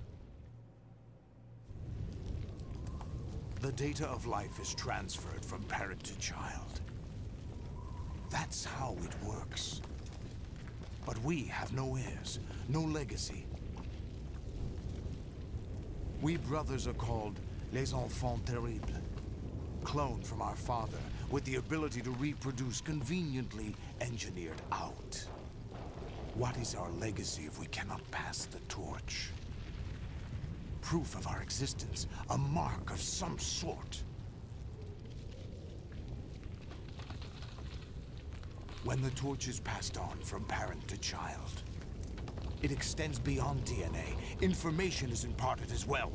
The data of life is transferred from parent to child. That's how it works. But we have no heirs, no legacy. We brothers are called les enfants terribles. Cloned from our father, with the ability to reproduce conveniently engineered out. What is our legacy if we cannot pass the torch? Proof of our existence, a mark of some sort. When the torch is passed on from parent to child, it extends beyond DNA. Information is imparted as well.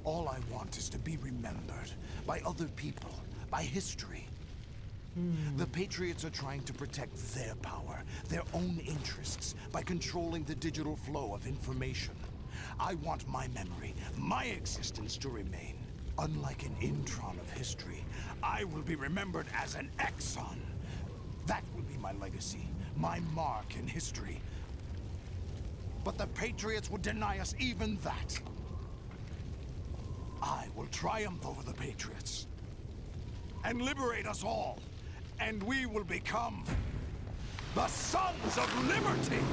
All I want is to be remembered by other people, by history. The Patriots are trying to protect their power, their own interests, by controlling the digital flow of information. I want my memory, my existence to remain. Unlike an intron of history, I will be remembered as an exon. That will be my legacy, my mark in history. But the Patriots would deny us even that. I will triumph over the Patriots and liberate us all. And we will become the Sons of Liberty!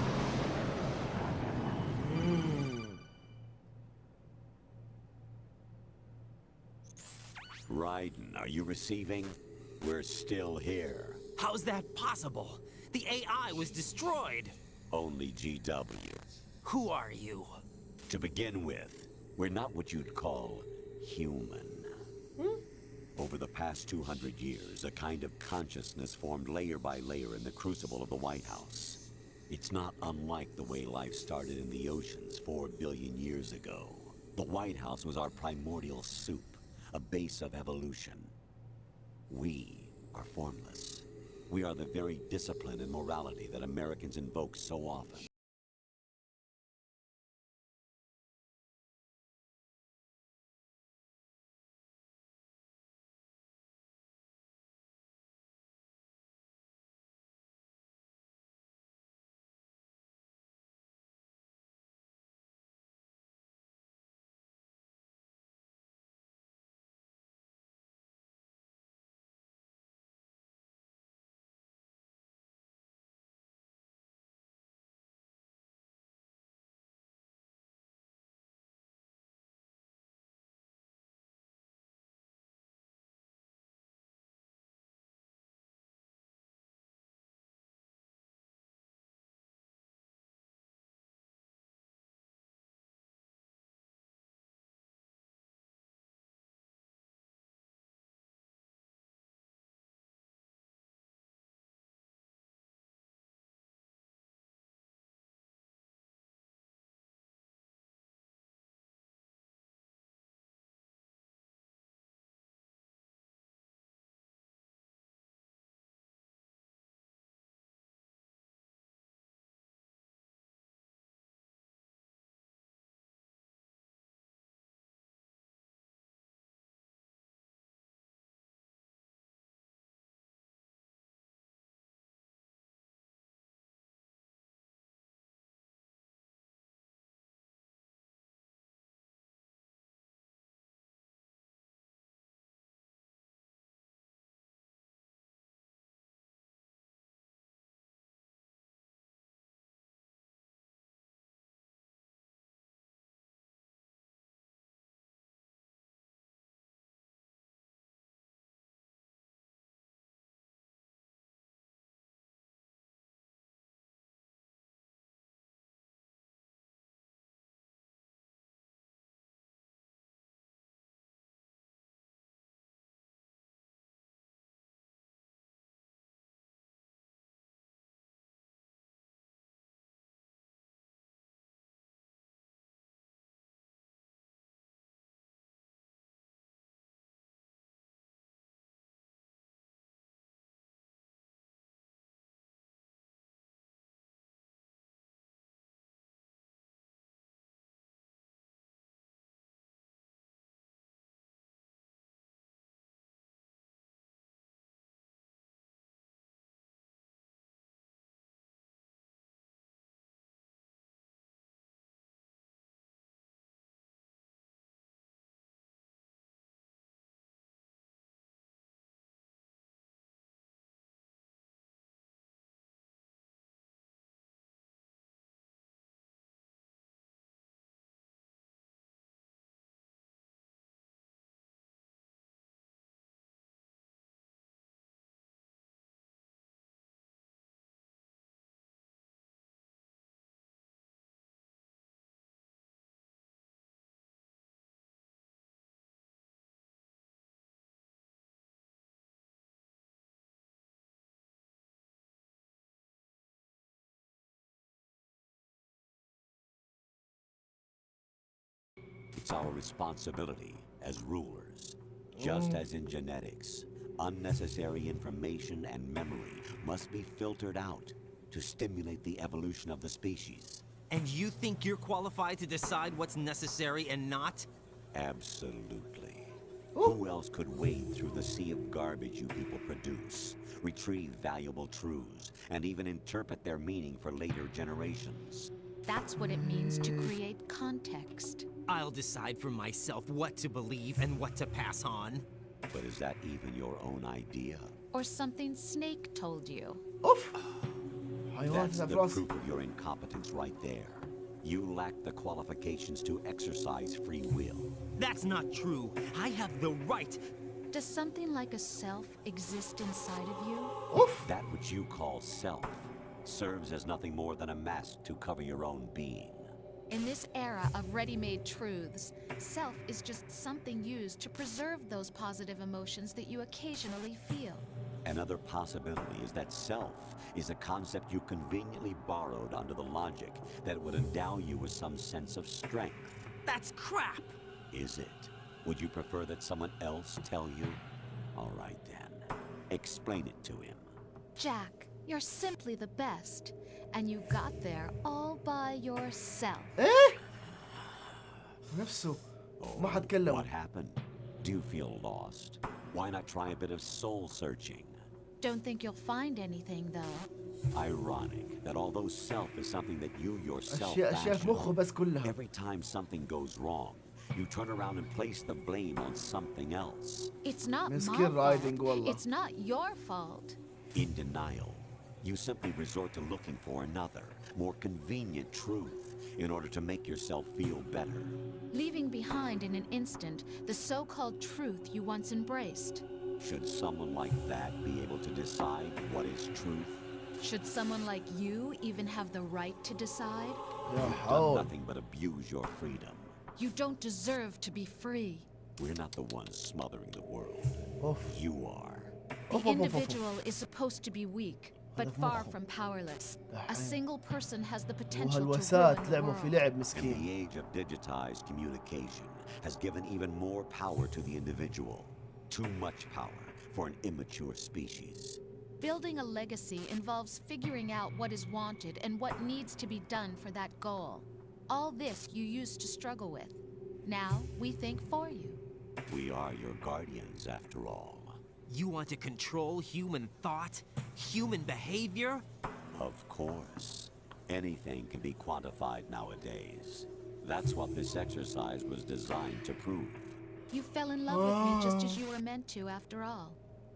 Raiden, are you receiving? We're still here. How's that possible? The AI was destroyed. Only GW. Who are you? To begin with, we're not what you'd call human. Over the past 200 years, a kind of consciousness formed layer by layer in the crucible of the White House. It's not unlike the way life started in the oceans 4 billion years ago. The White House was our primordial soup, a base of evolution. We are formless. We are the very discipline and morality that Americans invoke so often. It's our responsibility as rulers. Just as in genetics, unnecessary information and memory must be filtered out to stimulate the evolution of the species. And you think you're qualified to decide what's necessary and not? Absolutely. Who else could wade through the sea of garbage you people produce, retrieve valuable truths, and even interpret their meaning for later generations? That's what it means to create context. I'll decide for myself what to believe and what to pass on. But is that even your own idea? Or something Snake told you. اوف That's حيوانات the في proof of your incompetence right there. You lack the qualifications to exercise free will. That's not true. I have the right. Does something like a self exist inside of you? That which you call self serves as nothing more than a mask to cover your own being. In this era of ready-made truths, self is just something used to preserve those positive emotions that you occasionally feel. Another possibility is that self is a concept you conveniently borrowed under the logic that it would endow you with some sense of strength. That's crap! Is it? Would you prefer that someone else tell you? All right then. Explain it to him. Jack, you're simply the best, and you got there all by yourself. ايه نفسه ما حد كلمه. What happened? Do you feel lost? Why not try a bit of soul searching? Don't think you'll find anything, though. Ironic that although self is something that you yourself أشياء في مخه بس fashioned, كلها. every time something goes wrong, you turn around and place the blame on something else. It's not my مسكين رايدنج fault. والله. It's not your fault. In denial, you simply resort to looking for another, more convenient truth in order to make yourself feel better. Leaving behind in an instant the so-called truth you once embraced. Should someone like that be able to decide what is truth? Should someone like you even have the right to decide? يا Done حول. nothing but abuse your freedom. You don't deserve to be free. We're not the ones smothering the world. اوف You are. The individual is supposed to be weak, but far from powerless. A single person has the potential to ruin وهالوسات the لعبوا في world. لعب And مسكين. the age of digitized communication has given even more power to the individual. Too much power for an immature species. Building a legacy involves figuring out what is wanted and what needs to be done for that goal. All this you used to struggle with. Now we think for you. We are your guardians, after all. You want to control human thought? Human behavior? Of course. Anything can be quantified nowadays. That's what this exercise was designed to prove. You fell in love with me just as you were meant to, after all.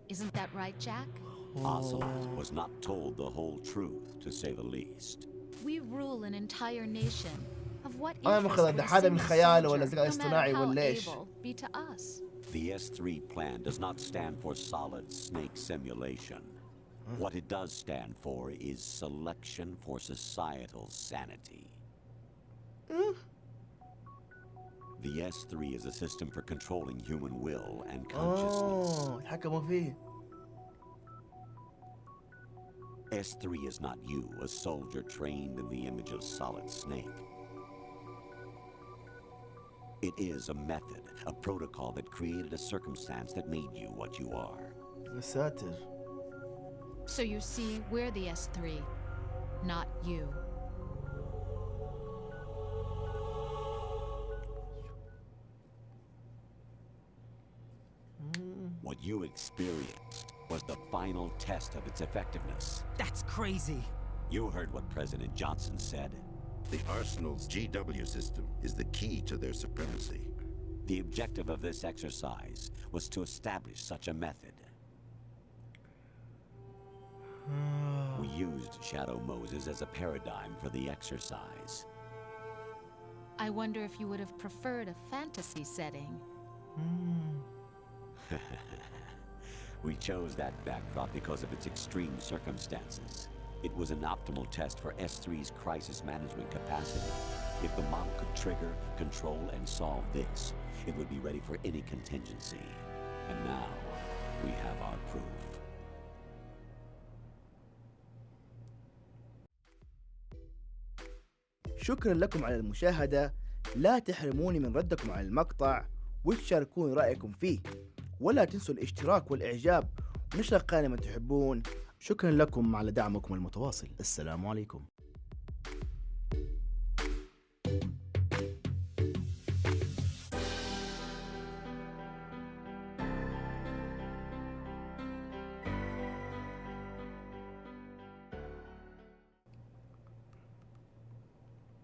Isn't that right, Jack? Ocelot was not told the whole truth, to say the least. We rule an entire nation. Of what أنا interest ماخذ would a حدا من single خياله soldier, ولا ذكاء no اصطناعي matter how ولا إيش؟ able, be to us? The S3 plan does not stand for solid snake simulation. What it does stand for is selection for societal sanity. The S3 is a system for controlling human will and consciousness. تحكموا فيه. S3 is not you, a soldier trained in the image of Solid Snake. It is a method, a protocol that created a circumstance that made you what you are. يا ساتر. So you see, we're the S3, not you. What you experienced was the final test of its effectiveness. That's crazy. You heard what President Johnson said. The Arsenal's GW system is the key to their supremacy. The objective of this exercise was to establish such a method. We used Shadow Moses as a paradigm for the exercise. I wonder if you would have preferred a fantasy setting. We chose that backdrop because of its extreme circumstances. It was an optimal test for S3's crisis management capacity. If the model could trigger, control, and solve this, it would be ready for any contingency. And now, we have our proof. شكرا لكم على المشاهدة. لا تحرموني من ردكم على المقطع وتشاركون رأيكم فيه، ولا تنسوا الاشتراك والإعجاب ونشر القناة من تحبون. شكرا لكم على دعمكم المتواصل. السلام عليكم.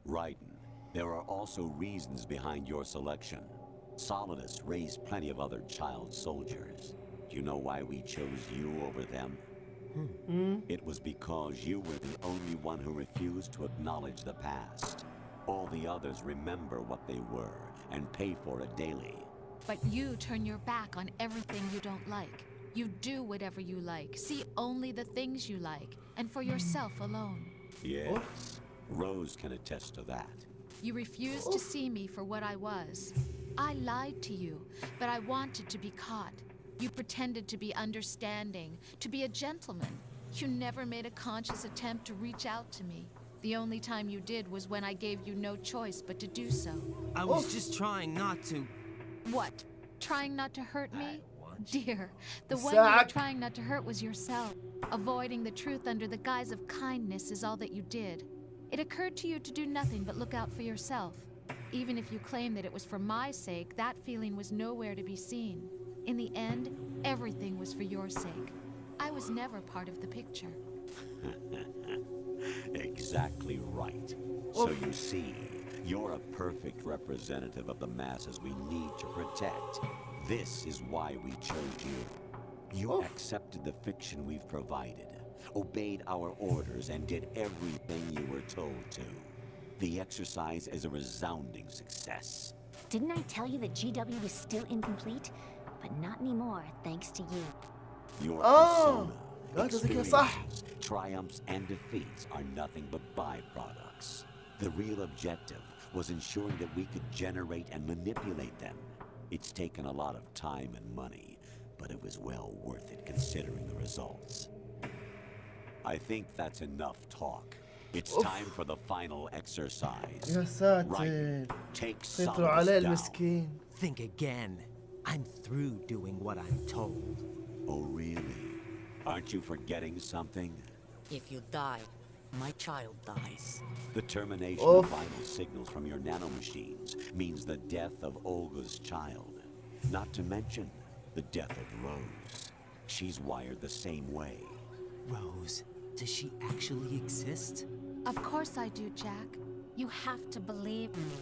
Raiden, there are also reasons behind your selection. Solidus raised plenty of other child soldiers. Do you know why we chose you over them? It was because you were the only one who refused to acknowledge the past. All the others remember what they were and pay for it daily. But you turn your back on everything you don't like. You do whatever you like, see only the things you like, and for yourself alone. Yes, Rose can attest to that. You refused to see me for what I was. I lied to you, but I wanted to be caught. You pretended to be understanding, to be a gentleman. You never made a conscious attempt to reach out to me. The only time you did was when I gave you no choice but to do so. I was just trying not to. What? Trying not to hurt me? Dear, the one you were trying not to hurt was yourself. Avoiding the truth under the guise of kindness is all that you did. It occurred to you to do nothing but look out for yourself. Even if you claim that it was for my sake, that feeling was nowhere to be seen. In the end, everything was for your sake. I was never part of the picture. Exactly right. So you see, you're a perfect representative of the masses we need to protect. This is why we chose you. You accepted the fiction we've provided, obeyed our orders, and did everything you were told to. The exercise is a resounding success. Didn't I tell you that GW was still incomplete? But not anymore, thanks to you. Your persona, experiences, triumphs, and defeats are nothing but byproducts. The real objective was ensuring that we could generate and manipulate them. It's taken a lot of time and money, but it was well worth it considering the results. I think that's enough talk. It's time for the final exercise. يا ساتر. Right. Take سيطروا عليه Solidus down. المسكين. Think again. I'm through doing what I'm told. Oh, really? Aren't you forgetting something? If you die, my child dies. The termination of vital signals from your nanomachines means the death of Olga's child. Not to mention the death of Rose. She's wired the same way. Rose, does she actually exist? Of course I do, Jack. You have to believe me.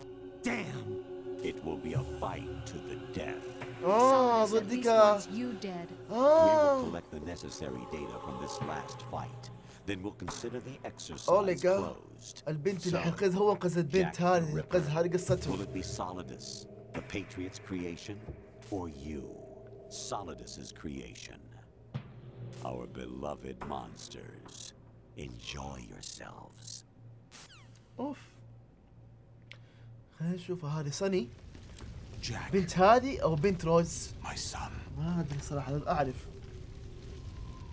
Damn! It will be a fight to the death. اه Solidus at least ضدك. wants you dead. We will collect the necessary data from this last fight. Then we'll consider the exercise closed. البنت اللي حنقذها هو انقذ البنت هذه، انقذها، هذه قصتهم. Will it be Solidus, the Patriot's creation, or you, Solidus's creation? Our beloved monsters, enjoy yourselves. اوف. خلينا نشوف هذه صني. Jack. بنت هذه او بنت روز؟ My son. ما ادري صراحة، لازم اعرف.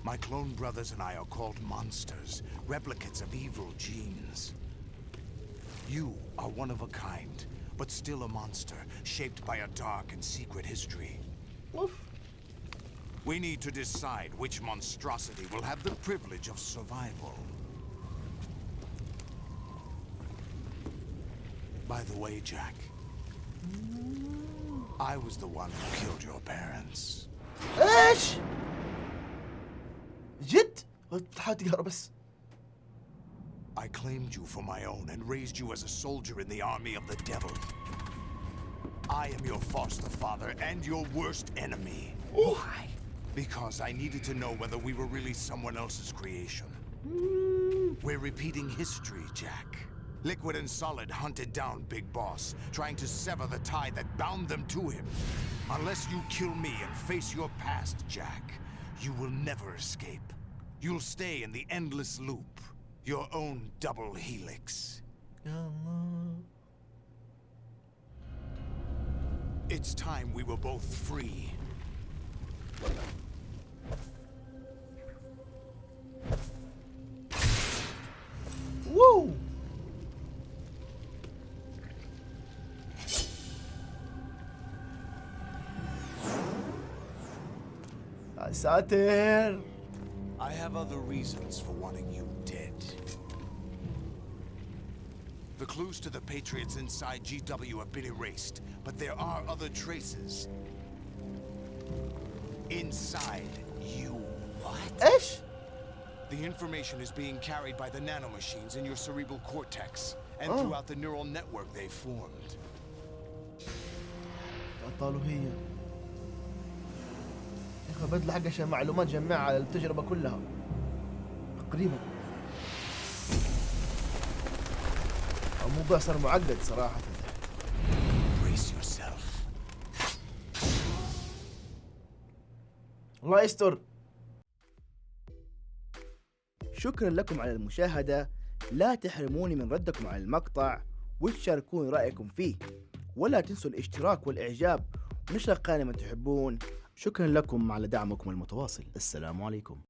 My clone brothers and I are called monsters, replicates of evil genes. You are one of a kind, but still a monster, shaped by a dark and secret history. Oof. We need to decide which monstrosity will have the privilege of survival. By the way, Jack, I was the one who killed your parents. ايش؟ جد؟ تحاول تقهر بس. I claimed you for my own and raised you as a soldier in the army of the devil. I am your foster father and your worst enemy. Why? Because I needed to know whether we were really someone else's creation. We're repeating history, Jack. Liquid and Solid hunted down Big Boss, trying to sever the tie that bound them to him. Unless you kill me and face your past, Jack, you will never escape. You'll stay in the endless loop, your own double helix. It's time we were both free. Woo! يا ساتر. I have other reasons for wanting you dead. The clues to the Patriots inside GW have been erased, but there are other traces. Inside you. What? ايش؟ The information is being carried by the nanomachines in your cerebral cortex and throughout the neural network they formed. قالوا هي بدل حق عشان معلومات جمعها على التجربة كلها تقريبا. الموضوع صار معقد صراحة. Brace yourself. الله يستر. شكرا لكم على المشاهدة. لا تحرموني من ردكم على المقطع وتشاركوني رأيكم فيه، ولا تنسوا الاشتراك والإعجاب ونشر القناة من تحبون. شكرا لكم على دعمكم المتواصل. السلام عليكم.